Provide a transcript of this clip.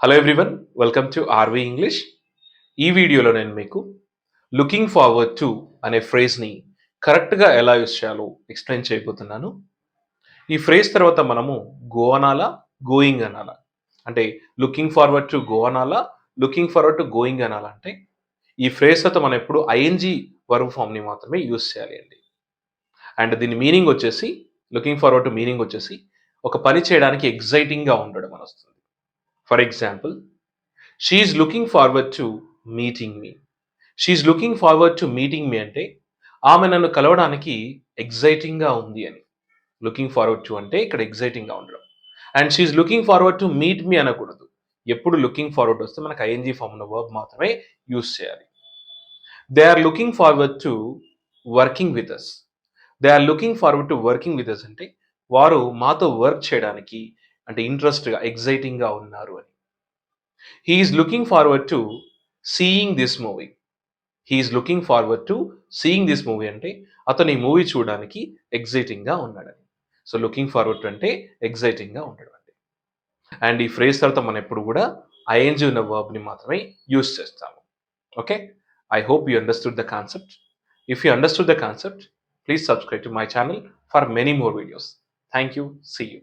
Hello everyone, welcome to RV English. ఈ వీడియోలో నేను మీకు లుకింగ్ ఫార్వర్డ్ టు అనే ఫ్రేజ్ని కరెక్ట్గా ఎలా యూస్ చేయాలో ఎక్స్ప్లెయిన్ చేయబోతున్నాను. ఈ ఫ్రేజ్ తర్వాత మనము గో అనాలా, గోయింగ్ అనాలా, అంటే లుకింగ్ ఫార్వర్డ్ టు గో అనాలా, లుకింగ్ ఫార్వర్డ్ టు గోయింగ్ అనాలా, అంటే ఈ ఫ్రేజ్ తర్వాత మనం ఎప్పుడు ఐఎన్జీ వర్బ్ ఫామ్ని మాత్రమే యూస్ చేయాలి అండి. అండ్ దీని మీనింగ్ వచ్చేసి, లుకింగ్ ఫార్వర్డ్ టు మీనింగ్ వచ్చేసి ఒక పని చేయడానికి ఎగ్జైటింగ్గా ఉండడం అని వస్తుంది. For example, she's looking forward to meeting me. She's looking forward to meeting me అంటే ఆమె నన్ను కలవడానికి ఎగ్జైటింగ్గా ఉంది అని. లుకింగ్ ఫార్వర్డ్ టు అంటే ఇక్కడ ఎగ్జైటింగ్గా ఉండడం. And she's looking forward to meet me అనకూడదు. ఎప్పుడు లుకింగ్ ఫార్వర్డ్ వస్తే మనకు ఐఎన్జీ ఫామ్ ఉన్న వర్బ్ మాత్రమే యూస్ చేయాలి. They are looking forward to working with us. They are looking forward to working with us అంటే వారు మాతో వర్క్ చేయడానికి అంటే ఇంట్రెస్ట్గా, ఎగ్జైటింగ్గా ఉన్నారు అని. He is looking forward to seeing this movie. He is looking forward to seeing this movie అంటే అతను ఈ మూవీ చూడడానికి ఎగ్జైటింగ్గా ఉన్నాడని. సో లుకింగ్ ఫార్వర్డ్ టు అంటే ఎగ్జైటింగ్గా ఉండడం అండి. అండ్ ఈ ఫ్రేజ్ తర్వాత మనం ఎప్పుడు కూడా ఐఎన్జీ ఉన్న వర్బ్ని మాత్రమే యూస్ చేస్తాము. Okay, I hope you understood the concept. If you understood the concept, please subscribe to my channel for many more videos. Thank you. See you.